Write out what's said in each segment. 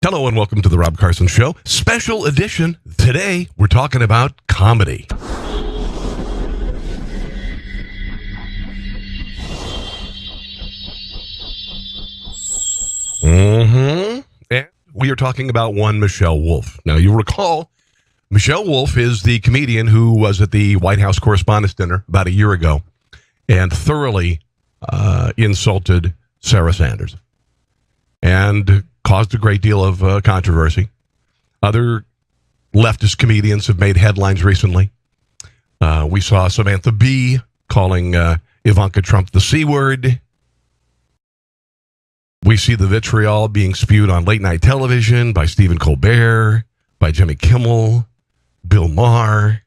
Hello and welcome to the Rob Carson Show. Special edition. Today, we're talking about comedy. And we are talking about one Michelle Wolfe. Now, you recall, Michelle Wolfe is the comedian who was at the White House Correspondents' Dinner about a year ago and thoroughly insulted Sarah Sanders and caused a great deal of controversy. Other leftist comedians have made headlines recently. We saw Samantha Bee calling Ivanka Trump the C word. We see the vitriol being spewed on late night television by Stephen Colbert, by Jimmy Kimmel, Bill Maher.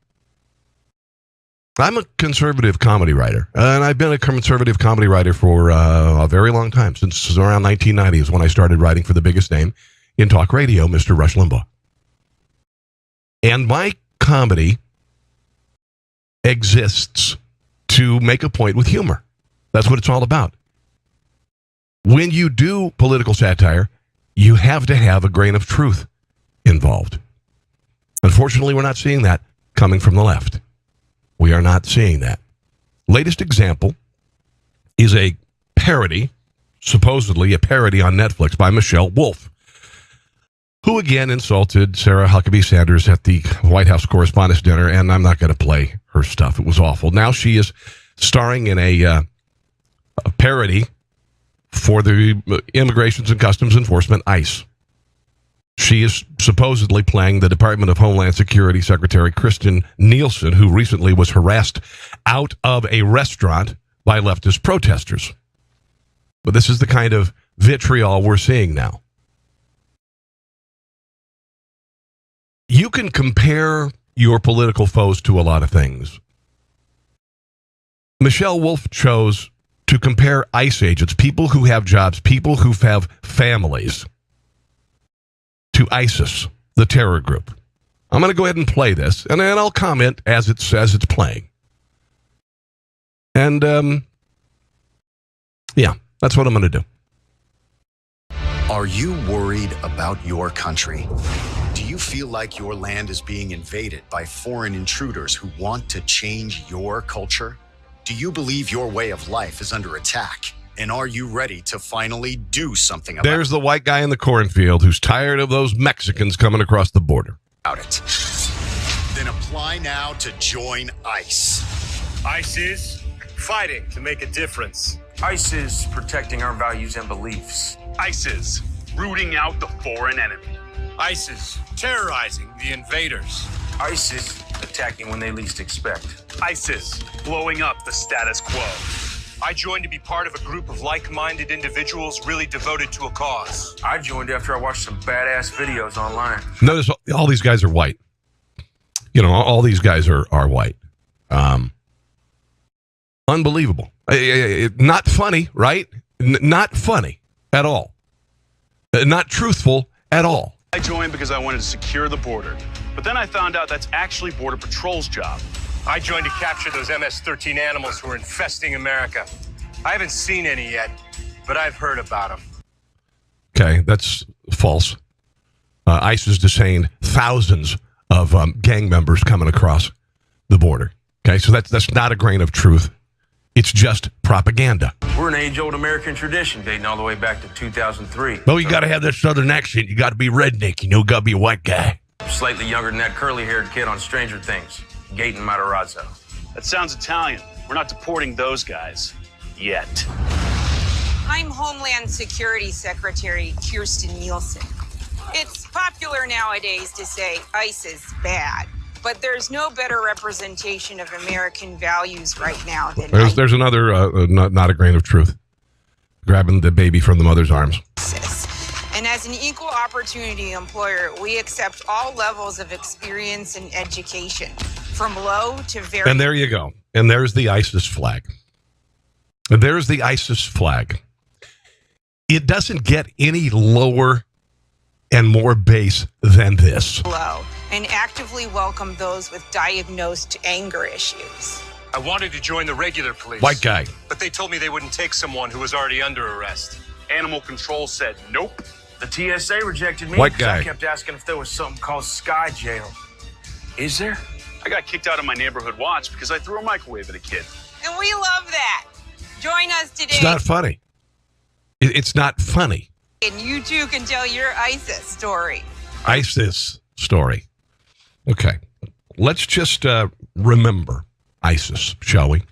I'm a conservative comedy writer, and I've been a conservative comedy writer for a very long time. Since around 1990 is when I started writing for the biggest name in talk radio, Mr. Rush Limbaugh. And my comedy exists to make a point with humor. That's what it's all about. When you do political satire, you have to have a grain of truth involved. Unfortunately, we're not seeing that coming from the left. We are not seeing that. Latest example is a parody, supposedly a parody on Netflix by Michelle Wolfe, who again insulted Sarah Huckabee Sanders at the White House Correspondents' Dinner, and I'm not going to play her stuff. It was awful. Now she is starring in a parody for the Immigrations and Customs Enforcement, I.S.I.S. She is supposedly playing the Department of Homeland Security Secretary Kristen Nielsen, who recently was harassed out of a restaurant by leftist protesters. But this is the kind of vitriol we're seeing now. You can compare your political foes to a lot of things. Michelle Wolfe chose to compare ICE agents, people who have jobs, people who have families, to I.S.I.S, the terror group. I'm going to go ahead and play this, and then I'll comment as it's playing. And, yeah, that's what I'm going to do. Are you worried about your country? Do you feel like your land is being invaded by foreign intruders who want to change your culture? Do you believe your way of life is under attack? And are you ready to finally do something about it? There's the white guy in the cornfield who's tired of those Mexicans coming across the border. Then apply now to join ICE. I.S.I.S, fighting to make a difference. I.S.I.S, protecting our values and beliefs. I.S.I.S, rooting out the foreign enemy. I.S.I.S, Terrorizing the invaders. I.S.I.S, attacking when they least expect. I.S.I.S, blowing up the status quo. I joined to be part of a group of like-minded individuals really devoted to a cause. I joined after I watched some badass videos online. Notice all these guys are white. You know, all these guys are white. Unbelievable. Not funny, right? Not funny at all. Not truthful at all. I joined because I wanted to secure the border. But then I found out that's actually Border Patrol's job. I joined to capture those MS-13 animals who are infesting America. I haven't seen any yet, but I've heard about them. Okay, that's false. ICE has detained thousands of gang members coming across the border. Okay, so that's not a grain of truth. It's just propaganda. We're an age-old American tradition dating all the way back to 2003. Well, you got to have that southern accent. You got to be redneck. You know, got to be a white guy. Slightly younger than that curly-haired kid on Stranger Things, Gaten Matarazzo. That sounds Italian. We're not deporting those guys. Yet. I'm Homeland Security Secretary Kirsten Nielsen. It's popular nowadays to say ICE is bad, but there's no better representation of American values right now than there's another not a grain of truth. Grabbing the baby from the mother's arms. ISIS. And as an equal opportunity employer, we accept all levels of experience and education, from low to very... And there you go. And there's the ISIS flag. And there's the ISIS flag. It doesn't get any lower and more base than this. Low, and actively welcome those with diagnosed anger issues. I wanted to join the regular police. White guy. But they told me they wouldn't take someone who was already under arrest. Animal control said nope. The TSA rejected me White because guy. I kept asking if there was something called Sky Jail. Is there? I got kicked out of my neighborhood watch because I threw a microwave at a kid. And we love that. Join us today. It's not funny. It's not funny. And you too can tell your I.S.I.S story. I.S.I.S story. Okay. Let's just remember ISIS, shall we?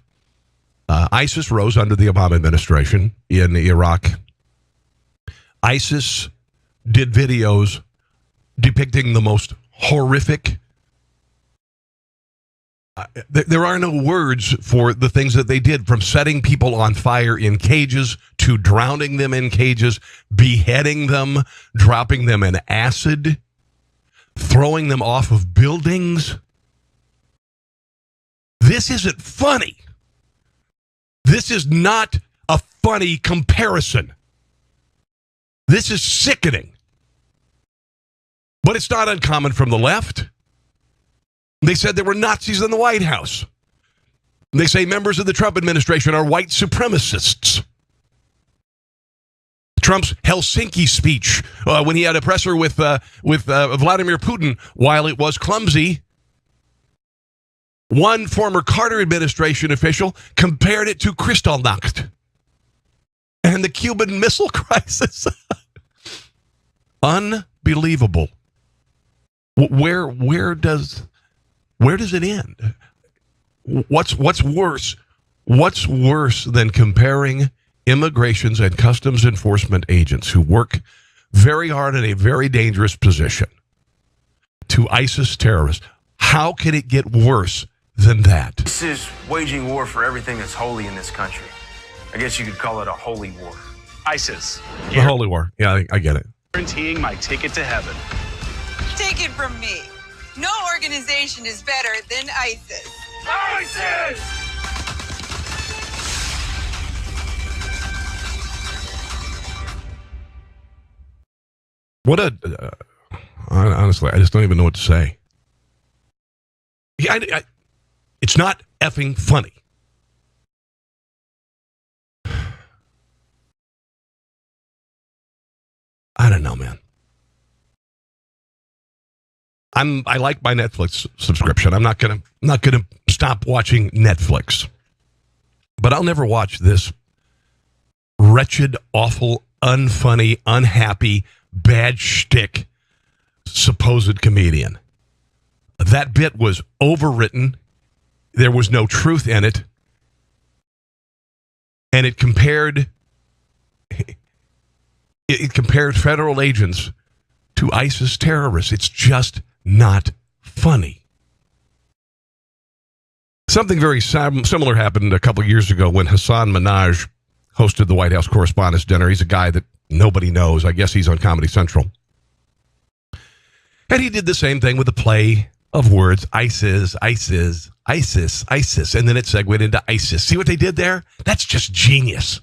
ISIS rose under the Obama administration in Iraq. ISIS did videos depicting the most horrific. There are no words for the things that they did, from setting people on fire in cages to drowning them in cages, beheading them, dropping them in acid, throwing them off of buildings. This isn't funny. This is not a funny comparison. This is sickening. But it's not uncommon from the left. They said there were Nazis in the White House. They say members of the Trump administration are white supremacists. Trump's Helsinki speech when he had a presser with Vladimir Putin, while it was clumsy, one former Carter administration official compared it to Kristallnacht and the Cuban Missile Crisis. Unbelievable. Where does it end? What's worse? What's worse than comparing immigrations and customs enforcement agents who work very hard in a very dangerous position to ISIS terrorists? How can it get worse than that? This is waging war for everything that's holy in this country. I guess you could call it a holy war. I.S.I.S. The Holy War. Yeah, I get it. Guaranteeing my ticket to heaven. Take it from me. No organization is better than I.S.I.S. I.S.I.S. What a... honestly, I just don't even know what to say. Yeah, it's not effing funny. I don't know, man. I like my Netflix subscription. I'm not gonna stop watching Netflix. But I'll never watch this wretched, awful, unfunny, unhappy, bad shtick supposed comedian. That bit was overwritten. There was no truth in it. And it compared federal agents to ISIS terrorists. It's just not funny. Something very similar happened a couple years ago when Hasan Minhaj hosted the White House Correspondents' Dinner. He's a guy that nobody knows. I guess he's on Comedy Central. And he did the same thing with a play of words, ISIS, ISIS, ISIS, ISIS, and then it segued into ISIS. See what they did there? That's just genius.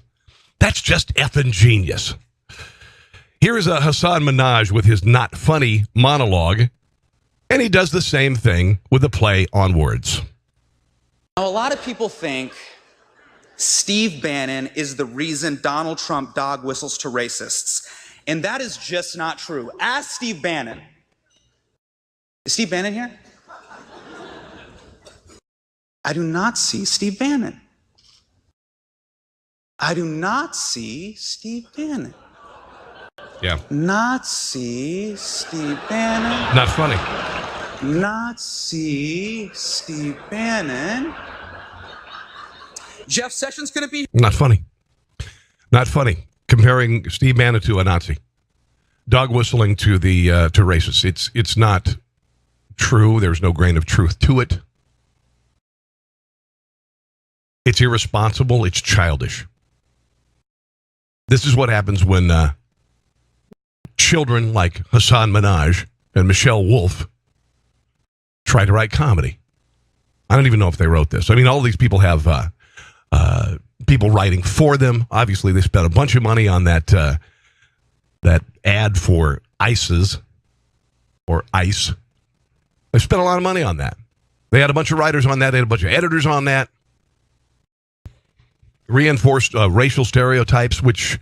That's just effing genius. Here is a Hasan Minhaj with his not funny monologue, and he does the same thing with a play on words. Now, a lot of people think Steve Bannon is the reason Donald Trump dog whistles to racists, and that is just not true. Ask Steve Bannon. Is Steve Bannon here? I do not see Steve Bannon. I do not see Steve Bannon. Yeah. Not see Steve Bannon. Not funny. Not see Steve Bannon. Jeff Sessions going to be... Not funny. Not funny. Comparing Steve Bannon to a Nazi. Dog whistling to the to racists. It's not true. There's no grain of truth to it. It's irresponsible. It's childish. This is what happens when children like Hasan Minhaj and Michelle Wolfe try to write comedy. I don't even know if they wrote this. I mean, all these people have people writing for them. Obviously, they spent a bunch of money on that ad for I.S.I.S or ICE. They spent a lot of money on that. They had a bunch of writers on that. They had a bunch of editors on that. Reinforced racial stereotypes, which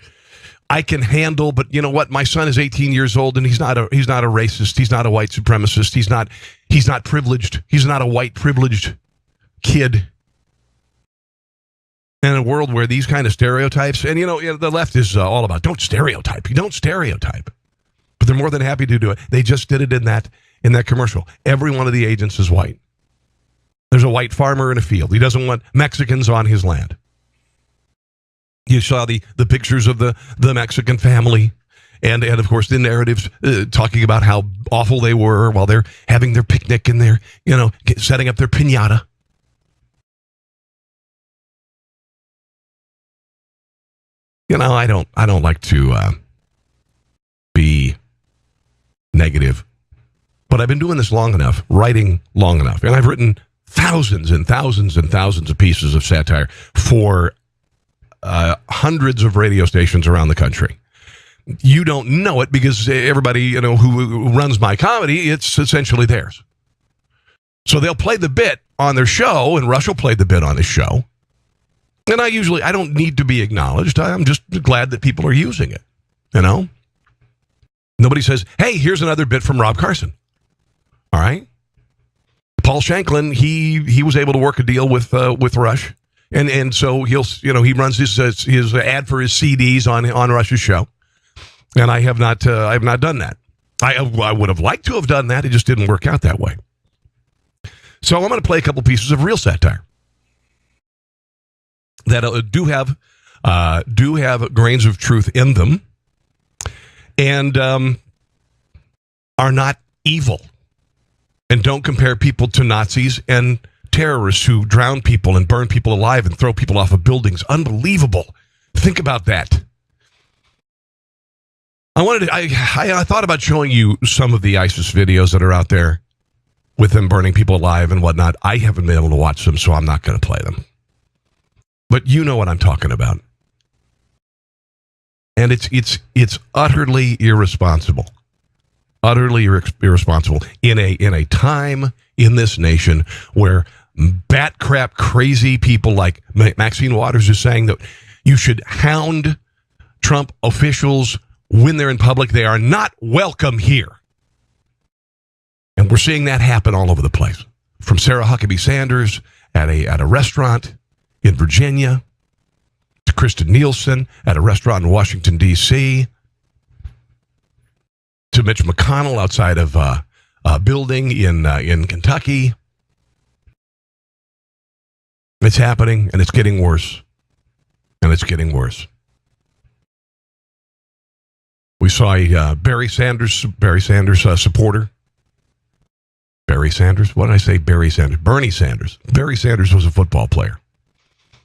I can handle, but you know what? My son is 18 years old, and he's not a racist. He's not a white supremacist. He's not privileged. He's not a white privileged kid. In a world where these kind of stereotypes, and the left is all about don't stereotype. You don't stereotype, but they're more than happy to do it. They just did it in that commercial. Every one of the agents is white. There's a white farmer in a field. He doesn't want Mexicans on his land. You saw the pictures of the Mexican family, and of course the narratives talking about how awful they were while they're having their picnic and they're setting up their piñata. I don't like to be negative, but I've been doing this long enough, writing long enough, and I've written thousands and thousands and thousands of pieces of satire for hundreds of radio stations around the country. You don't know it because everybody who runs my comedy, it's essentially theirs. So they'll play the bit on their show, and Rush will play the bit on his show. And I don't need to be acknowledged. I'm just glad that people are using it. Nobody says, hey, here's another bit from Rob Carson. All right. Paul Shanklin, he was able to work a deal with Rush. And so he runs his ad for his CDs on Rush's show. And I have not done that. I would have liked to have done that. It just didn't work out that way. So I'm going to play a couple pieces of real satire that do have grains of truth in them, and are not evil, and don't compare people to Nazis and terrorists who drown people and burn people alive and throw people off of buildings. Unbelievable. Think about that. I thought about showing you some of the I.S.I.S videos that are out there with them burning people alive and whatnot. I haven't been able to watch them, so I'm not going to play them. But you know what I'm talking about. And it's utterly irresponsible. Utterly irresponsible in a time in this nation where bat crap crazy people like Maxine Waters is saying that you should hound Trump officials when they're in public. They are not welcome here. And we're seeing that happen all over the place. From Sarah Huckabee Sanders at a restaurant in Virginia, to Kristen Nielsen at a restaurant in Washington, D.C., to Mitch McConnell outside of a building in Kentucky. It's happening, and it's getting worse. And it's getting worse. We saw a Barry Sanders supporter. Barry Sanders? What did I say? Barry Sanders. Bernie Sanders. Barry Sanders was a football player.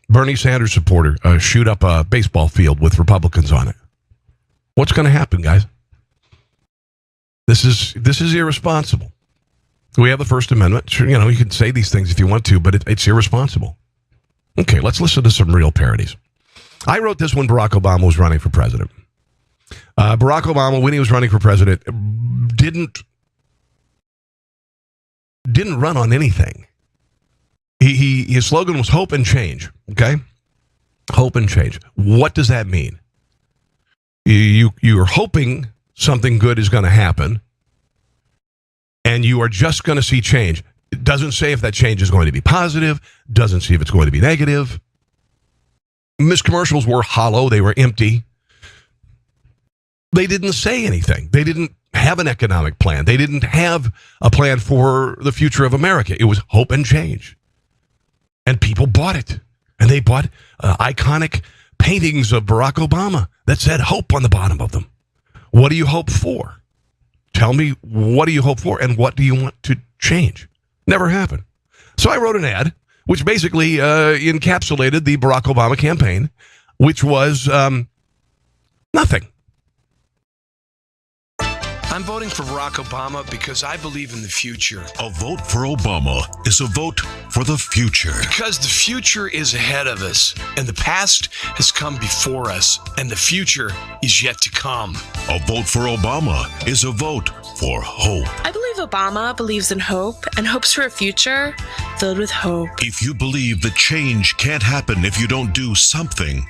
Bernie Sanders supporter shoot up a baseball field with Republicans on it. What's going to happen, guys? This is irresponsible. We have the First Amendment. You can say these things if you want to, but it's irresponsible. Okay, let's listen to some real parodies. I wrote this when Barack Obama was running for president. Barack Obama, when he was running for president, didn't run on anything. His slogan was hope and change. Okay, hope and change. What does that mean? You're hoping something good is going to happen, and you are just going to see change. It doesn't say if that change is going to be positive. Doesn't say if it's going to be negative. His commercials were hollow. They were empty. They didn't say anything. They didn't have an economic plan. They didn't have a plan for the future of America. It was hope and change. And people bought it. And they bought iconic paintings of Barack Obama that said hope on the bottom of them. What do you hope for? Tell me, what do you hope for, and what do you want to change? Never happened. So I wrote an ad, which basically encapsulated the Barack Obama campaign, which was nothing. I'm voting for Barack Obama because I believe in the future. A vote for Obama is a vote for the future. Because the future is ahead of us, and the past has come before us, and the future is yet to come. A vote for Obama is a vote for hope. I believe Obama believes in hope and hopes for a future filled with hope. If you believe that change can't happen if you don't do something,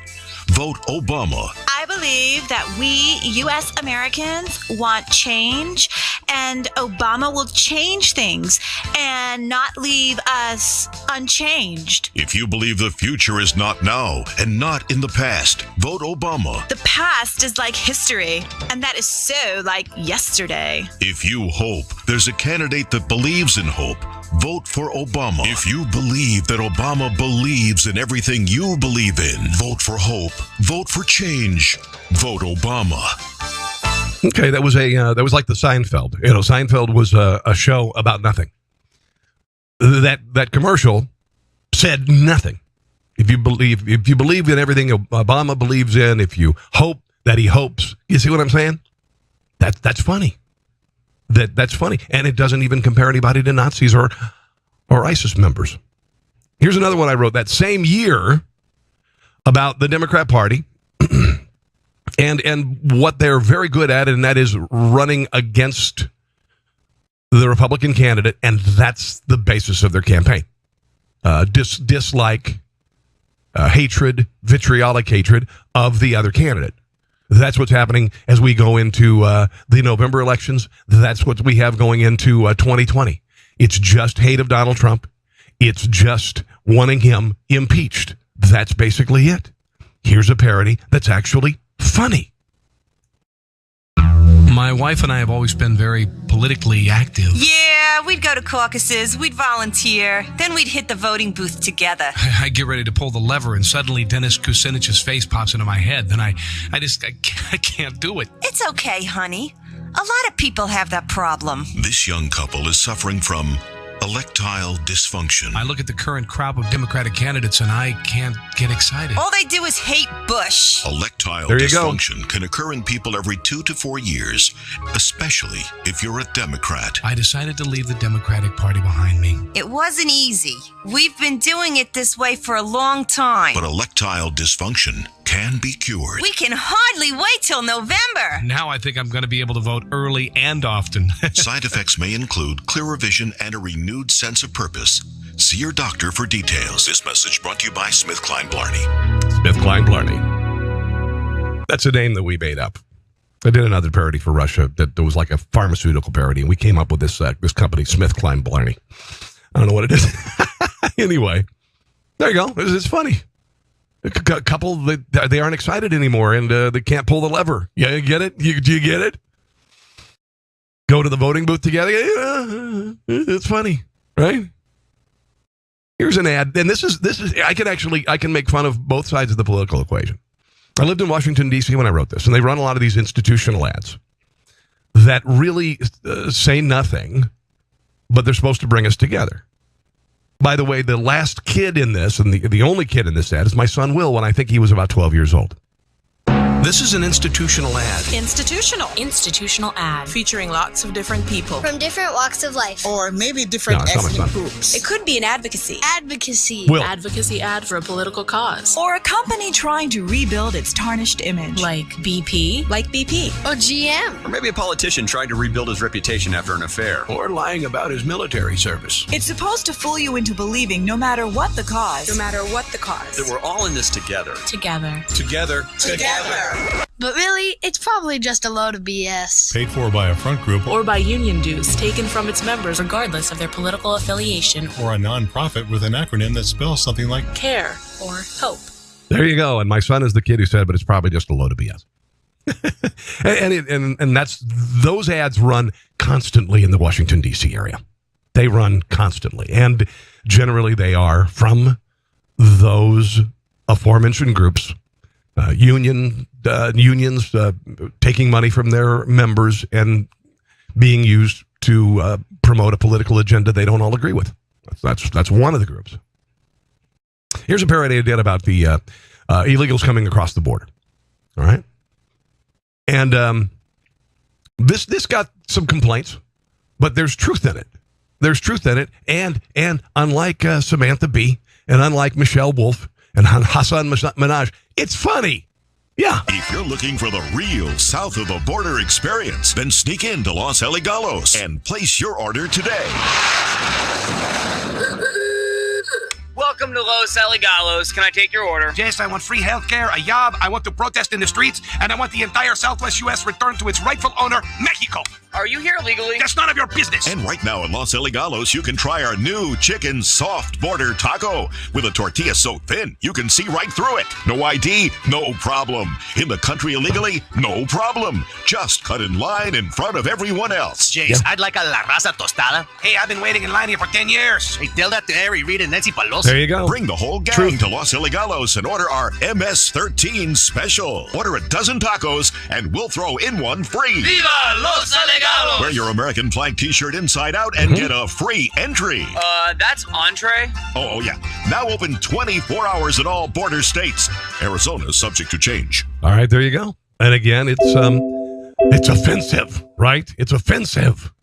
vote Obama. I believe that we, U.S. Americans, want change, and Obama will change things and not leave us unchanged. If you believe the future is not now and not in the past, vote Obama. The past is like history, and that is so like yesterday. If you hope there's a candidate that believes in hope, vote for Obama. If you believe that Obama believes in everything you believe in, vote for hope. Vote for change. Vote Obama. Okay, that was like the Seinfeld. You know, Seinfeld was a show about nothing. That commercial said nothing. If you believe in everything Obama believes in, if you hope that he hopes, you see what I'm saying? That's funny. That's funny, and it doesn't even compare anybody to Nazis or I.S.I.S. members. Here's another one I wrote that same year about the Democrat Party and what they're very good at, and that is running against the Republican candidate, and that's the basis of their campaign. Dislike, hatred, vitriolic hatred of the other candidate. That's what's happening as we go into the November elections. That's what we have going into 2020. It's just hate of Donald Trump. It's just wanting him impeached. That's basically it. Here's a parody that's actually funny. My wife and I have always been very politically active. Yeah, we'd go to caucuses, we'd volunteer, then we'd hit the voting booth together. I get ready to pull the lever, and suddenly Dennis Kucinich's face pops into my head. Then I can't do it. It's okay, honey. A lot of people have that problem. This young couple is suffering from electile dysfunction. I look at the current crop of Democratic candidates and I can't get excited. All they do is hate Bush. Electile dysfunction can occur in people every 2 to 4 years, especially if you're a Democrat. I decided to leave the Democratic Party behind me. It wasn't easy. We've been doing it this way for a long time. But electile dysfunction can be cured. We can hardly wait till November. Now I think I'm going to be able to vote early and often. Side effects may include clearer vision and a renewed sense of purpose. See your doctor for details. This message brought to you by SmithKline Blarney. SmithKline Blarney. That's a name that we made up. I did another parody for Russia that was like a pharmaceutical parody, and we came up with this company, SmithKline Blarney. I don't know what it is. Anyway, there you go. It's funny. A couple, they aren't excited anymore, and they can't pull the lever. Yeah, you get it? Do you get it? Go to the voting booth together. Yeah, it's funny, right? Here's an ad, and this is I can make fun of both sides of the political equation. I lived in Washington, D.C. when I wrote this, and they run a lot of these institutional ads that really say nothing, but they're supposed to bring us together. By the way, the last kid in this, and the only kid in this ad, is my son Will, when I think he was about 12 years old. This is an institutional ad. Institutional ad. Featuring lots of different people. From different walks of life. Or maybe different ethnic groups. It could be an advocacy. Will. Advocacy ad for a political cause. Or a company trying to rebuild its tarnished image. Like BP. Or GM. Or maybe a politician trying to rebuild his reputation after an affair. Or lying about his military service. It's supposed to fool you into believing no matter what the cause. That we're all in this together. Together. But really, it's probably just a load of BS. Paid for by a front group. Or by union dues taken from its members regardless of their political affiliation. Or a nonprofit with an acronym that spells something like CARE or HOPE. There you go. And my son is the kid who said, but it's probably just a load of BS. and that's those ads run constantly in the Washington, D.C. area. They run constantly. And generally they are from those aforementioned groups. Unions taking money from their members and being used to promote a political agenda they don't all agree with. That's one of the groups. Here's a parody I did about the illegals coming across the border. All right, and this got some complaints, but there's truth in it. And unlike Samantha Bee and unlike Michelle Wolfe and Hassan Minaj, it's funny. Yeah. If you're looking for the real south of the border experience, then sneak into Los Aligalos and place your order today. Welcome Welcome to Los Aligalos. Can I take your order? Yes, I want free health care, a job, I want to protest in the streets, and I want the entire Southwest U.S. returned to its rightful owner, Mexico. Are you here legally? That's none of your business. And right now in Los Aligalos, you can try our new chicken soft border taco. With a tortilla so thin, you can see right through it. No ID, no problem. In the country illegally, no problem. Just cut in line in front of everyone else. Jace, I'd like a La Raza tostada. Hey, I've been waiting in line here for 10 years. Hey, tell that to Harry Reid and Nancy Pelosi. There you go. Bring the whole gang to Los Aligalos and order our MS-13 special. Order a dozen tacos and we'll throw in one free. Viva Los Aligalos! Wear your American flag t-shirt inside out and get a free entry. That's entree? Oh, yeah. Now open 24 hours in all border states. Arizona is subject to change. All right, there you go. And again, it's offensive, right? It's offensive.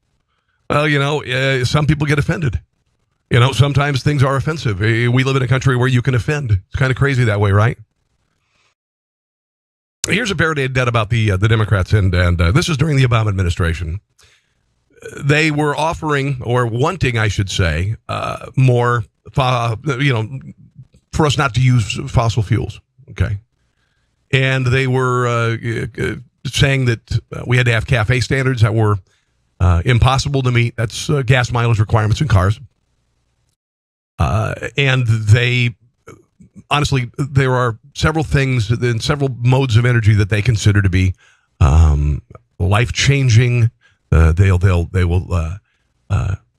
Well, some people get offended. Sometimes things are offensive. We live in a country where you can offend. It's kind of crazy that way, right? Here's a parody I did about the Democrats, and this is during the Obama administration. They were offering, or wanting, I should say, more, for us not to use fossil fuels. Okay, and they were saying that we had to have CAFE standards that were impossible to meet. That's gas mileage requirements in cars. And they, honestly, there are several things and several modes of energy that they consider to be life-changing. They will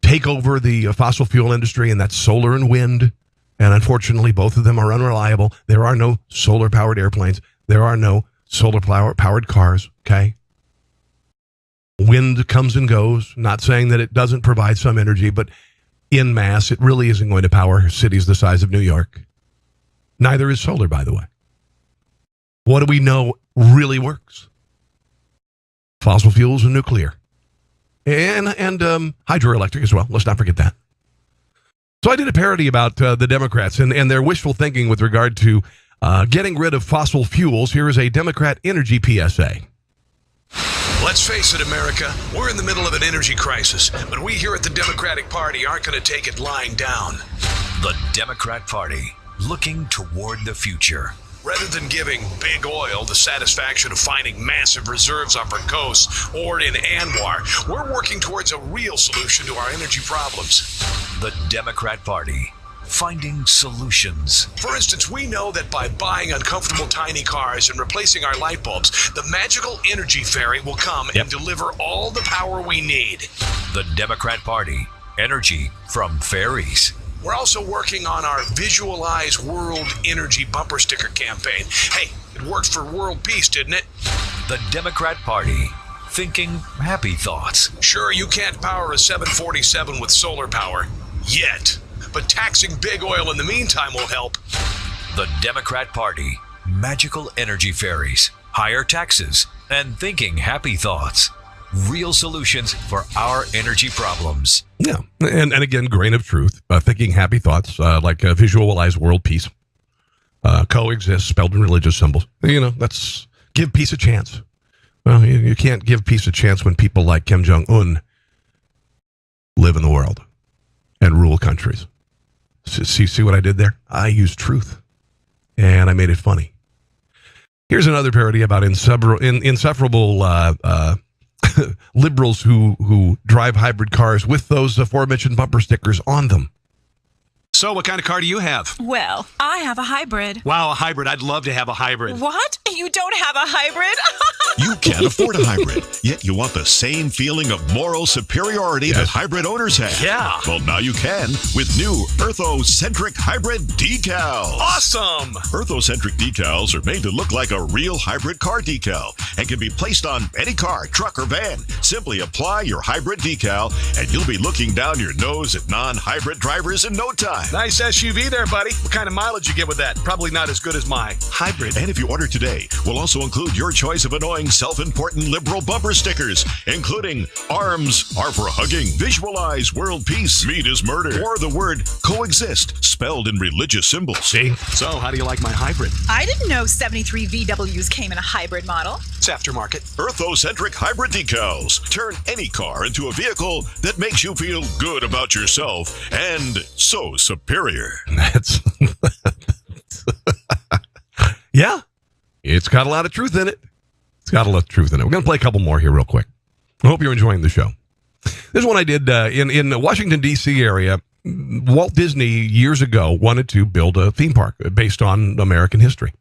take over the fossil fuel industry, and that's solar and wind. And unfortunately, both of them are unreliable. There are no solar-powered airplanes. There are no solar-powered cars, okay? Wind comes and goes. Not saying that it doesn't provide some energy, but in mass, it really isn't going to power cities the size of New York. Neither is solar, by the way. What do we know really works? Fossil fuels and nuclear. And hydroelectric as well. Let's not forget that. So I did a parody about the Democrats and their wishful thinking with regard to getting rid of fossil fuels. Here is a Democrat energy PSA. Let's face it, America, we're in the middle of an energy crisis, but we here at the Democratic Party aren't going to take it lying down. The Democrat Party, looking toward the future. Rather than giving big oil the satisfaction of finding massive reserves off our coasts or in Anwar, we're working towards a real solution to our energy problems. The Democrat Party, finding solutions. For instance, we know that by buying uncomfortable tiny cars and replacing our light bulbs, the magical energy fairy will come and deliver all the power we need. The Democrat Party, energy from fairies. We're also working on our Visualize World Energy bumper sticker campaign. Hey, it worked for world peace, didn't it? The Democrat Party, thinking happy thoughts. Sure, you can't power a 747 with solar power. Yet. But taxing big oil in the meantime will help. The Democrat Party, magical energy fairies, higher taxes, and thinking happy thoughts. Real solutions for our energy problems. Yeah, and again, grain of truth, thinking happy thoughts, like visualize world peace, coexist, spelled in religious symbols. That's give peace a chance. Well, you can't give peace a chance when people like Kim Jong-un live in the world and rule countries. See what I did there? I used truth, and I made it funny. Here's another parody about insufferable liberals who drive hybrid cars with those aforementioned bumper stickers on them. So, what kind of car do you have? Well, I have a hybrid. Wow, a hybrid. I'd love to have a hybrid. What? You don't have a hybrid? You can't afford a hybrid, yet you want the same feeling of moral superiority that hybrid owners have. Yeah. Well, now you can with new Earthocentric Hybrid Decals. Awesome! Earthocentric decals are made to look like a real hybrid car decal and can be placed on any car, truck, or van. Simply apply your hybrid decal, and you'll be looking down your nose at non-hybrid drivers in no time. Nice SUV there, buddy. What kind of mileage you get with that? Probably not as good as my hybrid. And if you order today, we'll also include your choice of annoying, self-important liberal bumper stickers, including arms are for hugging, visualize world peace, meat is murder, or the word coexist, spelled in religious symbols. See? So, how do you like my hybrid? I didn't know 73 VWs came in a hybrid model. It's aftermarket. Earthocentric Hybrid Decals. Turn any car into a vehicle that makes you feel good about yourself and so superior. That's Yeah, it's got a lot of truth in it. It's got a lot of truth in it. We're going to play a couple more here real quick. I hope you're enjoying the show. This is one I did in the Washington, D.C. area. Walt Disney, years ago, wanted to build a theme park based on American history.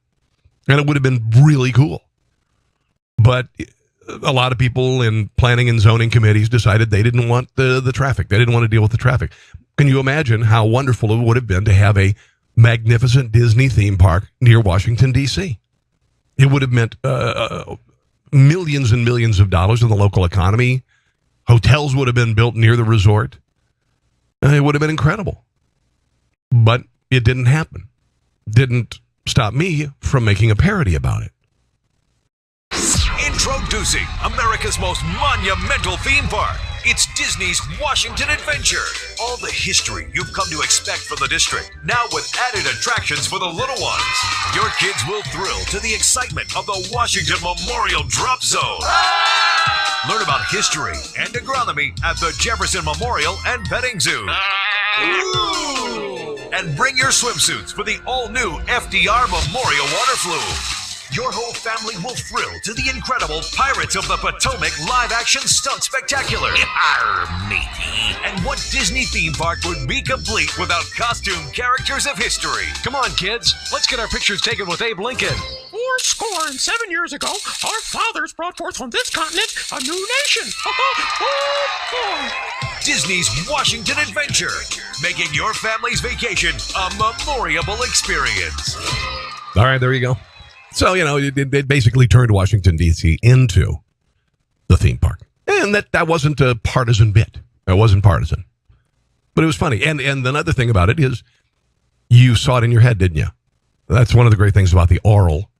And it would have been really cool. But a lot of people in planning and zoning committees decided they didn't want the traffic. They didn't want to deal with the traffic. Can you imagine how wonderful it would have been to have a magnificent Disney theme park near Washington, D.C.? It would have meant millions and millions of dollars in the local economy. Hotels would have been built near the resort. It would have been incredible. But it didn't happen. Didn't stop me from making a parody about it. Introducing America's most monumental theme park. It's Disney's Washington Adventure. All the history you've come to expect from the district, now with added attractions for the little ones. Your kids will thrill to the excitement of the Washington Memorial Drop Zone. Learn about history and agronomy at the Jefferson Memorial and Petting Zoo. And bring your swimsuits for the all-new FDR Memorial Water Flume. Your whole family will thrill to the incredible Pirates of the Potomac live-action stunt spectacular. Arr, matey. And what Disney theme park would be complete without costume characters of history? Come on, kids. Let's get our pictures taken with Abe Lincoln. 407 years ago, our fathers brought forth on this continent a new nation. Disney's Washington Adventure, making your family's vacation a memorable experience. All right, there you go. So, it basically turned Washington, D.C. into the theme park. And that wasn't a partisan bit. It wasn't partisan. But it was funny. And another thing about it is you saw it in your head, didn't you? That's one of the great things about the oral,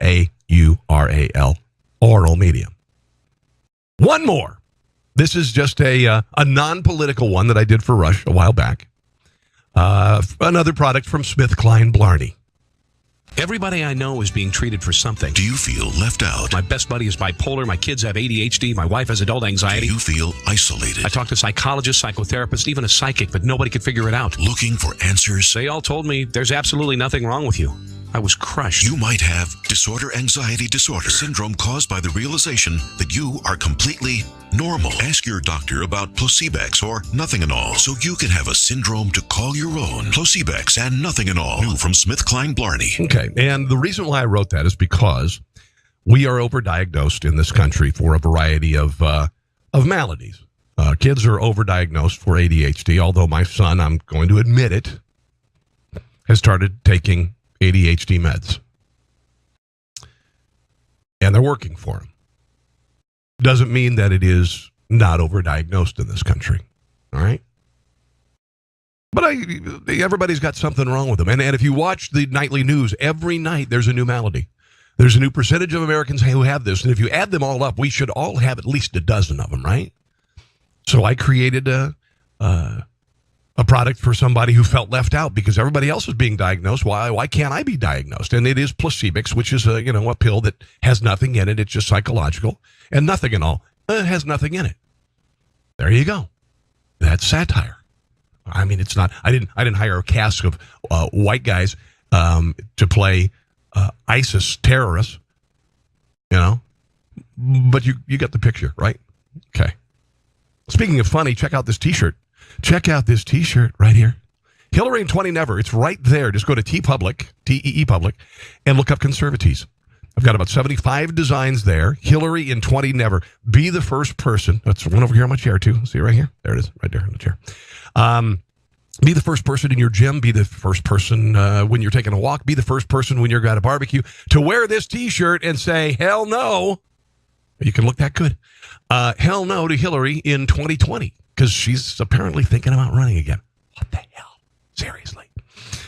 A-U-R-A-L, oral medium. One more. This is just a non-political one that I did for Rush a while back. Another product from SmithKline Blarney. Everybody I know is being treated for something. Do you feel left out? My best buddy is bipolar. My kids have ADHD. My wife has adult anxiety. Do you feel isolated? I talked to psychologists, psychotherapists, even a psychic, but nobody could figure it out. Looking for answers? They all told me there's absolutely nothing wrong with you. I was crushed. You might have disorder anxiety disorder syndrome caused by the realization that you are completely normal. Ask your doctor about Placebex or Nothing and All so you can have a syndrome to call your own. Placebex and Nothing and All. New from SmithKline Blarney. Okay, and the reason why I wrote that is because we are overdiagnosed in this country for a variety of maladies. Kids are overdiagnosed for ADHD, although my son, I'm going to admit it, has started taking ADHD meds. And they're working for him. Doesn't mean that it is not overdiagnosed in this country. All right? But everybody's got something wrong with them. And if you watch the nightly news, every night there's a new malady. There's a new percentage of Americans who have this. And if you add them all up, we should all have at least a dozen of them, right? So I created a product for somebody who felt left out because everybody else is being diagnosed. Why can't I be diagnosed? And it is Placebex, which is a pill that has nothing in it. It's just psychological and Nothing and All. It has nothing in it. There you go. That's satire. I mean, it's not. I didn't hire a cast of white guys to play I.S.I.S. terrorists. But you get the picture, right? Okay. Speaking of funny, check out this T-shirt. Check out this T-shirt right here. Hillary in 20 Never. It's right there. Just go to TeePublic, T-E-E Public, and look up Conservatees. I've got about 75 designs there. Hillary in 20 Never. Be the first person. That's one over here on my chair, too. See right here? There it is, right there on the chair. Be the first person in your gym. Be the first person when you're taking a walk. Be the first person when you're at a barbecue to wear this T-shirt and say, hell no. You can look that good. Hell no to Hillary in 2020 because she's apparently thinking about running again. What the hell? Seriously.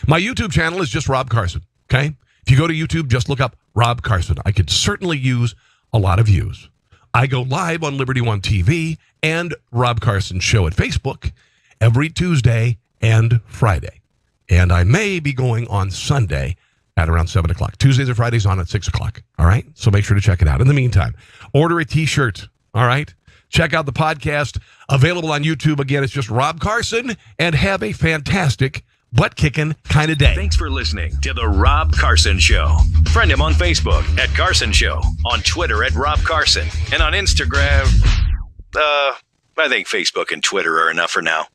My YouTube channel is just Rob Carson, okay? If you go to YouTube, just look up Rob Carson. I could certainly use a lot of views. I go live on Liberty One TV and Rob Carson Show at Facebook every Tuesday and Friday. And I may be going on Sunday at around 7 o'clock. Tuesdays and Fridays on at 6 o'clock. All right? So make sure to check it out. In the meantime, order a T-shirt. All right? Check out the podcast available on YouTube. Again, it's just Rob Carson, and have a fantastic butt-kicking kind of day. Thanks for listening to The Rob Carson Show. Friend him on Facebook at Carson Show, on Twitter at Rob Carson, and on Instagram, I think Facebook and Twitter are enough for now.